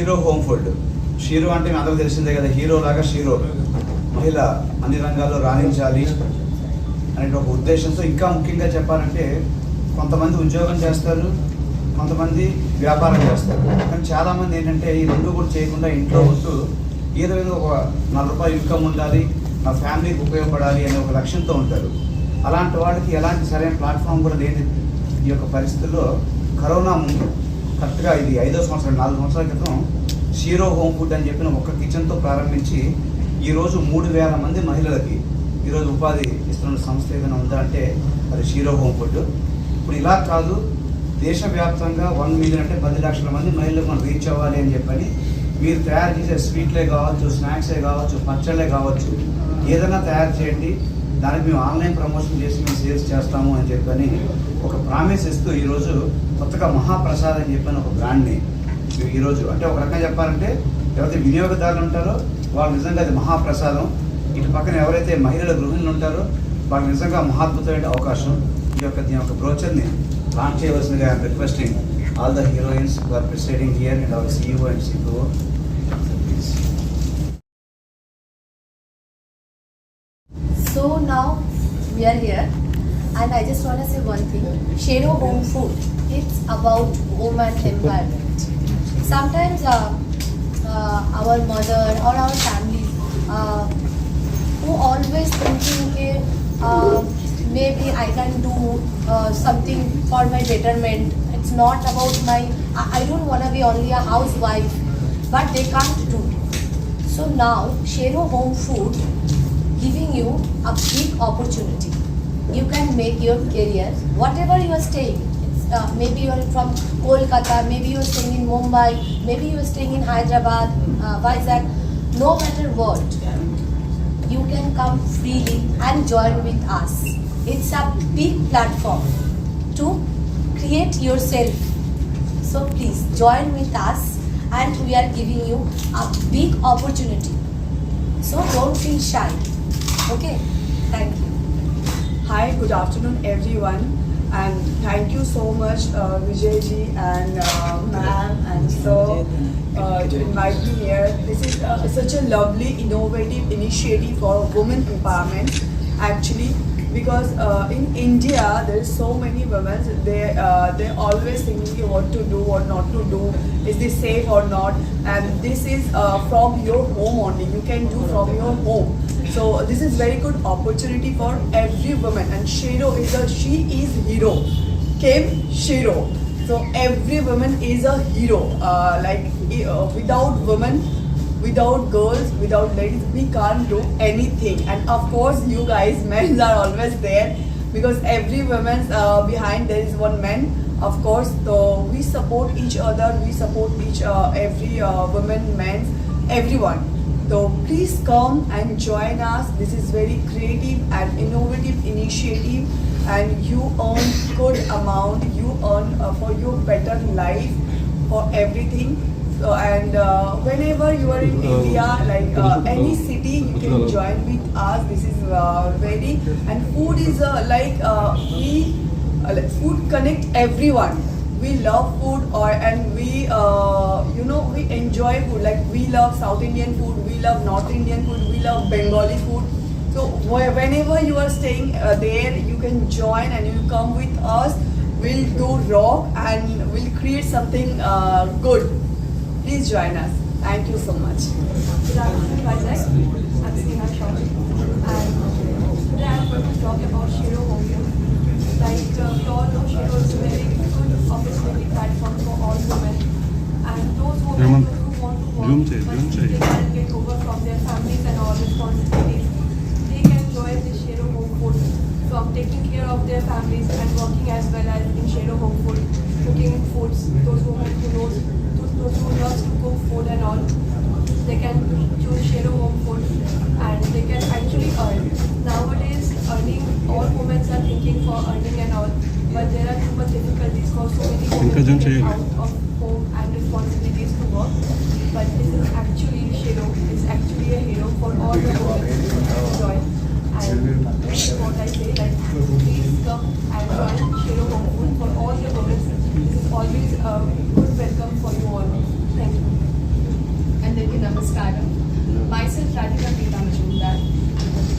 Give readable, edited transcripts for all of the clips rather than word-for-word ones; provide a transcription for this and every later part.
Shero home food. Shero అంటే మీ అందరూ తెలిసిందే కదా, హీరో లాగా షీరో, మహిళ అన్ని రంగాల్లో రాణించాలి అనే ఒక ఉద్దేశంతో. ఇంకా ముఖ్యంగా చెప్పాలంటే కొంతమంది ఉద్యోగం చేస్తారు, కొంతమంది వ్యాపారం చేస్తారు, కానీ చాలామంది ఏంటంటే ఈ రెండు కూడా చేయకుండా ఇంట్లో ఉంటూ ఏదో ఒక 4 రూపాయలు ఇన్కమ్ ఉండాలి, నా ఫ్యామిలీకి ఉపయోగపడాలి అనే ఒక లక్ష్యంతో ఉంటారు. అలాంటి వాళ్ళకి ఎలాంటి సరైన ప్లాట్ఫామ్ కూడా లేని ఈ యొక్క పరిస్థితుల్లో కరోనా ముందు కరెక్ట్గా ఇది 5వ సంవత్సరం, 4 సంవత్సరాల క్రితం షీరో హోమ్ ఫుడ్ అని చెప్పిన ఒక కిచెన్తో ప్రారంభించి ఈరోజు 3,000 మంది మహిళలకి ఈరోజు ఉపాధి ఇస్తున్న సంస్థ ఏదైనా ఉందా అంటే అది షీరో హోమ్ ఫుడ్. ఇప్పుడు ఇలా కాదు, దేశవ్యాప్తంగా 1 మిలియన్ అంటే 10 లక్షల మంది మహిళలకు మనం రీచ్ అవ్వాలి అని చెప్పని మీరు తయారు చేసే స్వీట్లే కావచ్చు, స్నాక్సే కావచ్చు, పచ్చళ్ళే కావచ్చు, ఏదైనా తయారు చేయండి, దానికి మేము ఆన్లైన్ ప్రమోషన్ చేసి మేము సేల్స్ చేస్తాము అని చెప్పని ఒక ప్రామిస్ ఇస్తూ ఈరోజు కొత్తగా మహాప్రసాద్ అని చెప్పని ఒక బ్రాండ్ని ఈరోజు, అంటే ఒక రకంగా చెప్పాలంటే ఎవరైతే వినియోగదారులు ఉంటారో వాళ్ళు నిజంగా అది మహాప్రసాదం, ఇటు పక్కన ఎవరైతే మహిళల గృహిణులు ఉంటారో వాళ్ళకి నిజంగా మహాద్భుతమైన అవకాశం. దీని యొక్క బ్రోచర్ని లాంచ్ చేయవలసిందిగా I'm requesting all the heroines who are president here and our CEO and CPO. So now we are here and I just want to say one thing. Shero Home Food, it's about woman empowerment. Sometimes our mother or our family who always thinking maybe I can do something for my betterment. It's not about I don't want to be only a housewife, but they can't do. So now Shero Home Food giving you a big opportunity. You can make your career whatever you are staying. Maybe you are from Kolkata, maybe you are staying in Mumbai, maybe you are staying in Hyderabad, Vizag. No matter what, you can come freely and join with us. It's a big platform to create yourself. So please join with us and we are giving you a big opportunity. So don't feel shy. Okay, thank you. Hi, good afternoon everyone, and thank you so much Vijay ji and ma'am and sir to invite me here. This is such a lovely innovative initiative for women empowerment actually, because in India there is so many women, they always thinking what to do, what not to do, is this safe or not, and this is from your home only, you can do from your home. So this is very good opportunity for every woman, and Shero she is hero, came Shero. So every woman is a hero. Without women, without girls, without ladies, we can't do anything. And of course, you guys, men are always there, because every woman's behind there is one man. Of course, so we support each other, we support every woman, men, everyone. So please come and join us. This is very creative and innovative initiative, and you earn good amount. You earn for your better life, for everything. So and whenever you are in India, any city, you can join with us. This is very, and food is food connect everyone. We love food, and we we enjoy food. Like we love South Indian food, we love North Indian food, we love Bengali food. So whenever you are staying there, you can join and you come with us. We'll do rock and we'll create something good. Please join us. Thank you so much. Good afternoon, Vizag. I'm Sneha Shaw, and today I'm going to talk about Shero Home Food. Like we all know, Shero is a very good opportunity platform for all women, and those women who want to work but they can't get over from their families and all responsibilities, they can join the Shero Home Food, from taking care of their families and working as well as in Shero Home Food, cooking foods. Those women who loves to cook food and all, they can choose Shero Home Food and they can actually earn. Nowadays, earning, all women are thinking for earning and all, but there are too much difficulties for so many women to get out of home and responsibilities to work. But this is actually Shero, it's actually a hero for all the women to join. And this is what I say, like please come and join Shero Home Food for all the women. This is always a good welcome for you all. Thank you. అందరికీ నమస్కారం. Myself Radhika Pita Majumdar.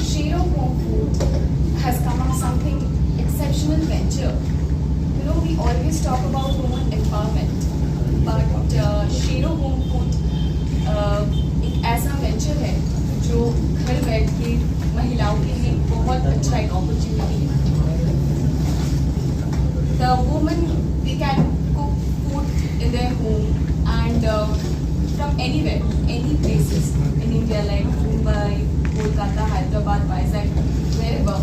Shiro Home Food has come up something exceptional venture. You know, we always talk about women empowerment, but Shiro Home Food एक ऐसा venture है जो घर बैठ के महिलाओं के लिए बहुत अच्छा एक अपॉर्चुनिटी है. The women, they can cook food in their home and from anywhere, any places in India like Mumbai, Kolkata, Hyderabad, Vizag, wherever.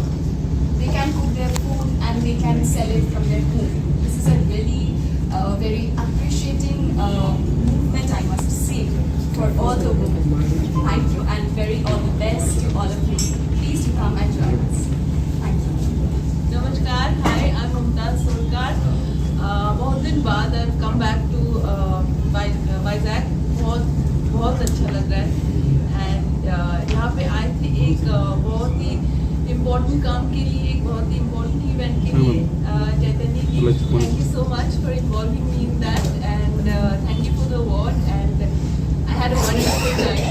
They can cook their food and they can sell it from their home. This is a really very appreciating movement, I must say, for all the women. Thank you and very all the best to all of you. Please do come and join us. Thank you. नमस्कार, हाय, I am Mumtaz सोलकार. बहुत दिन बाद आई come back to Vizag. बहुत अच्छा लग रहा है and यहाँ पे आए थे एक बहुत ही इम्पोर्टेंट काम के लिए, एक बहुत ही इम्पोर्टेंट इवेंट के लिए. Chaitanya ji, thank you so much for involving me in that and thank you for the award and I had a wonderful time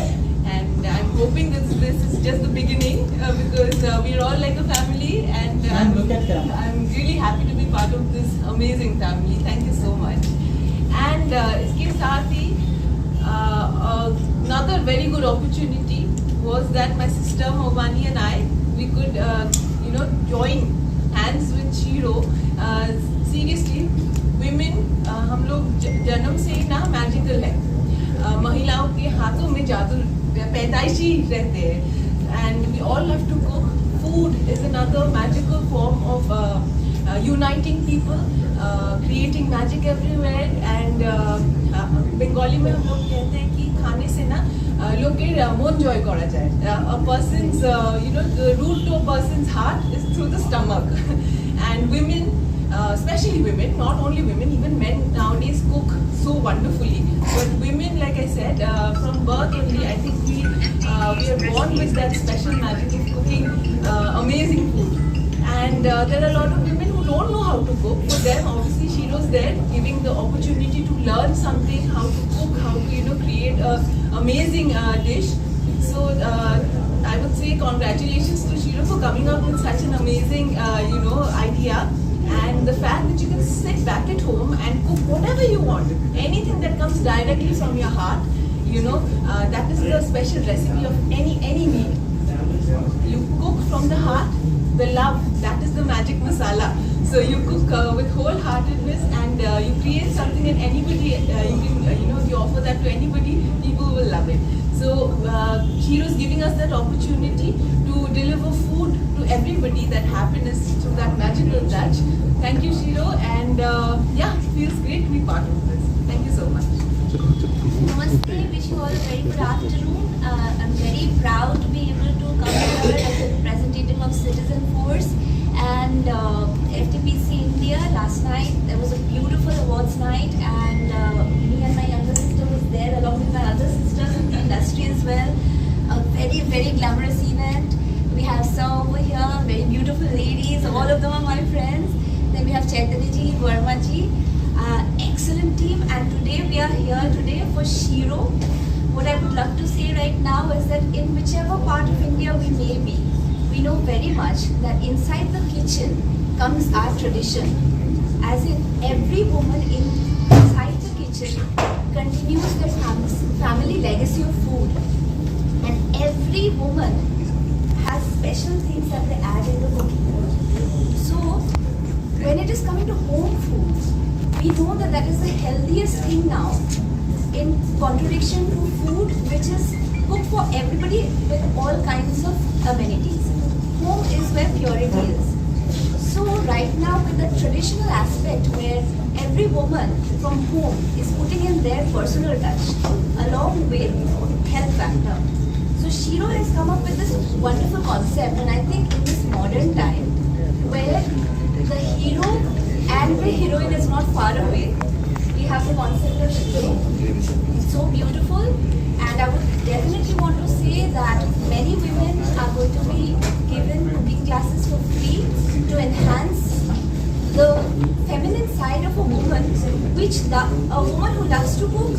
and I'm hoping this is just the beginning because we're all like a family and I'm really happy to be part of this amazing family. Thank you so much. And इसके साथ ही another very good opportunity was that my sister Movani and I, we could join hands with Shiro. Seriously, women हम लोग जन्म से ही ना magical है. महिलाओं के हाथों में जादू पैदाइशी रहते हैं and we all have to cook. Food is another magical form of uniting people, creating magic everywhere and Bengali में हम लोग कहते हैं कि खाने से ना लोग के मन जॉय करा जाए. A person's the route to a person's heart is through the stomach and women, especially women, not only women, even men nowadays cook so wonderfully. But women, like I said, from birth only, I think we are born with that special magic of cooking amazing food. And there are a lot of women who don't know how to cook. For them, obviously, Shiro's there, giving the opportunity to learn something, how to cook, how to create a amazing dish. So I would say congratulations to Shiro for coming up with such an amazing idea. And the fact that you can sit back at home and cook whatever you want, anything that comes directly from your heart, that is the special recipe of any meal. You cook from the heart, the love, that is the magic masala. So you cook with wholeheartedness and you create something and anybody, you offer that to anybody, people will love it. So Shiro's giving us that opportunity to deliver food to everybody, that happiness through that magical touch. Thank you, Shiro, and it feels great to be part of this. Thank you so much. Namaste, wish you all a very good afternoon. I'm very proud to be able to come here as a representative of Citizen Force and FTPC India. Last night there was a beautiful awards night and me and my younger sister was there along with my other sisters in the industry as well. A very, very glamorous event. We have Sir over here, very beautiful ladies, all of them are my friends. Then we have Chaitanya ji, Verma ji, excellent team, and today we are here today for Shiro. What I would love to say right now is that in whichever part of India we may be, we know very much that inside the kitchen comes our tradition. As in every woman inside the kitchen continues their family legacy of food, and every woman has special things that they add in the cooking. So when it is coming to home food, we know that that is the healthiest thing now, in contradiction to food which is cooked for everybody with all kinds of amenities. Home is where purity is. So right now with the traditional aspect where every woman from home is putting in their personal touch along with health factor. So Shiro has come up with this wonderful concept, and I think in this modern time where the hero and the heroine is not far away, we have the concept of Shiro. It's so beautiful, and I would definitely want to say that many women are going to be given cooking classes for free to enhance the feminine side of a woman, which a woman who loves to cook,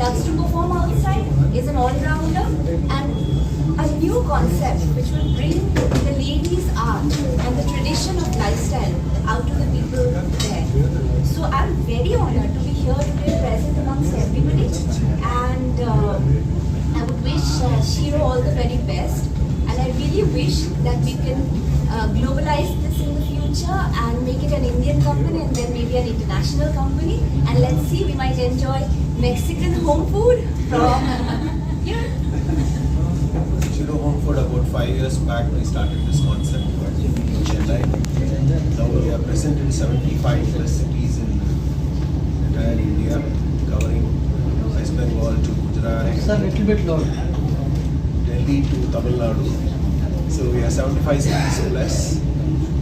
loves to perform outside, is an all-rounder, and a new concept which will bring the ladies' art and the tradition of lifestyle out to the people there. So I'm very honored to be here today, present amongst everybody, and I would wish Shiro all the very best, and I really wish that we can globalize this in the future and make it an Indian company and then maybe an international company, and let's see, we might enjoy Mexican home food from here. Shiro Home Food, about 5 years back we started this concept in Chennai. Now we are present in 75 plus cities in entire India, covering West Bengal to Gujarat, Sir, little bit loud. Delhi to Tamil Nadu. So we are 75 cities plus.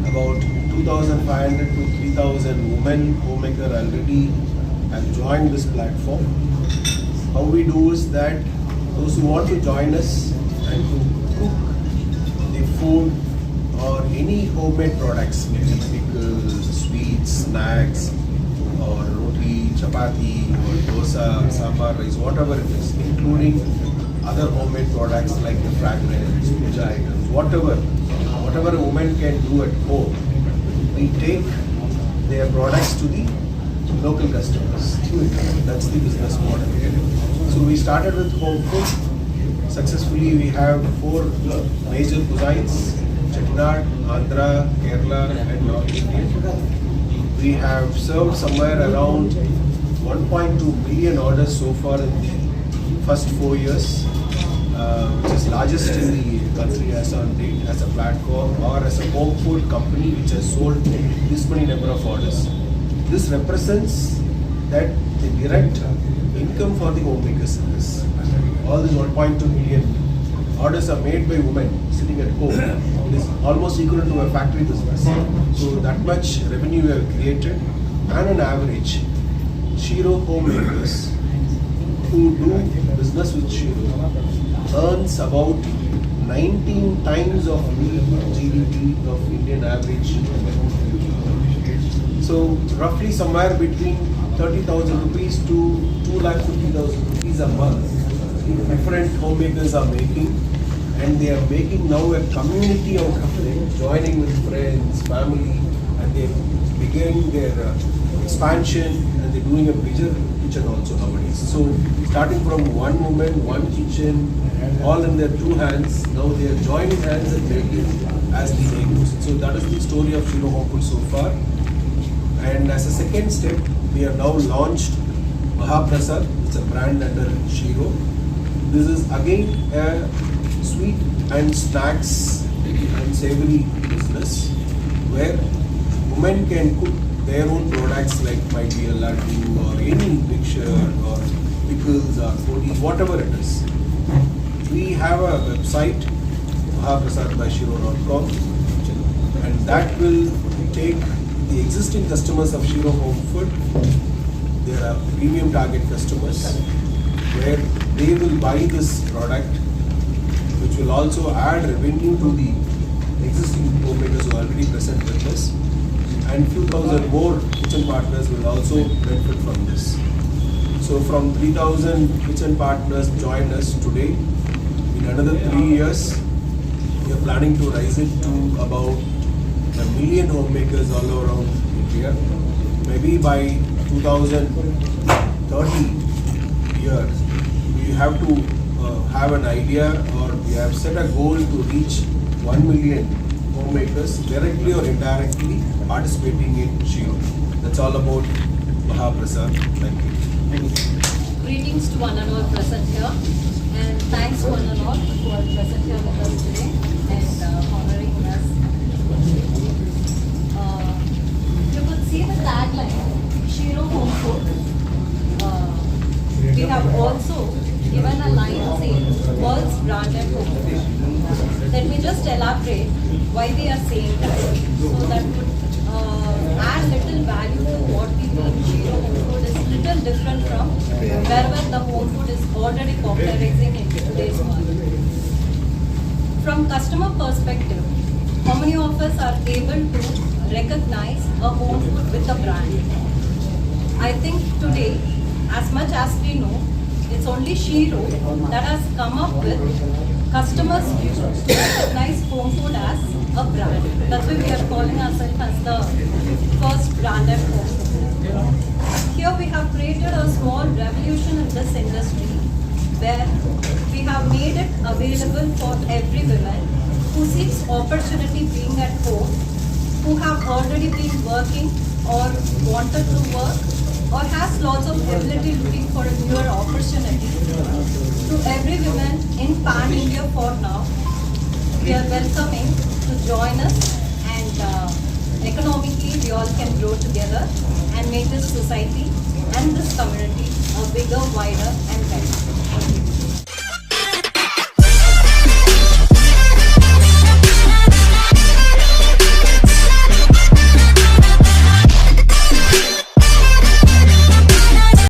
About 2,500 to 3,000 women homemaker already have joined this platform. How we do is that those who want to join us and to cook the food or any homemade products, maybe pickles, sweets, snacks, or roti, chapati, or dosa, sambar rice, whatever it is, including other homemade products like the fragrance, puja items, whatever a woman can do at home, we take their products to the local customers. That's the business model. So we started with home food. Successfully, we have 4 major cuisines: Chettinad, Andhra, Kerala, and North Indian. We have served somewhere around 1.2 million orders so far in the first 4 years, which is largest in the country as on date, as a platform or as a home food company which has sold this many number of orders. This represents that the direct income for the homemakers in this. All these 1.2 million orders are made by women sitting at home. It is almost equal to a factory business. So that much revenue we have created, and on average, Shiro homemakers who do business with Shiro earns about 19 times of the GDP of Indian average. So roughly somewhere between 30,000 rupees to 2,50,000 rupees a month different homemakers are making, and they are making now a community out of it, joining with friends, family, and they are beginning their expansion, and they're doing a bigger kitchen also nowadays. So starting from one woman, one kitchen, all in their 2 hands, now they are joining hands and making as the name goes. So that is the story of Shiro Home Food so far. And as a second step, we have now launched Mahaprasad. It's a brand under Shiro. This is again a sweet and snacks and savory business where women can cook their own products like might be a laddu or any mixture or pickles or roti, whatever it is. We have a website, mahaprasadbyshiro.com, and that will take the existing customers of Shiro Home Food. There are premium target customers where they will buy this product, which will also add revenue to the existing homemakers who are already present with us, and few thousand more kitchen partners will also benefit from this. So from 3,000 kitchen partners join us today. In another 3 years, we are planning to rise it to about 1 million homemakers all around India. Maybe by 2030 years, we have to have an idea, or we have set a goal to reach 1 million homemakers directly or indirectly participating in Shiro. That's all about Mahaprasad. Thank you. Greetings to one and all present here, and thanks to one and all who are present here with us today and honoring us. You could see the tagline, Shiro Home Food. We have also given a line saying world's branded home food. Let me just elaborate why we are saying that, so that would add little value to what we do. Shiro Home Food is little different from wherever the home food is already popularizing in today's world. From customer perspective, how many of us are able to recognize a home food with a brand. I think today, as much as we know, it's only Shiro that has come up with customers' view to recognize home food as a brand. That's why we are calling ourselves as the first branded home food. Here we have created a small revolution in this industry where we have made it available for every woman who seeks opportunity being at home, who have already been working or wanted to work, or has lots of ability looking for a newer opportunity. To every woman in Pan India for now, we are welcoming to join us, and economically we all can grow together and make this society and this community a bigger, wider and better.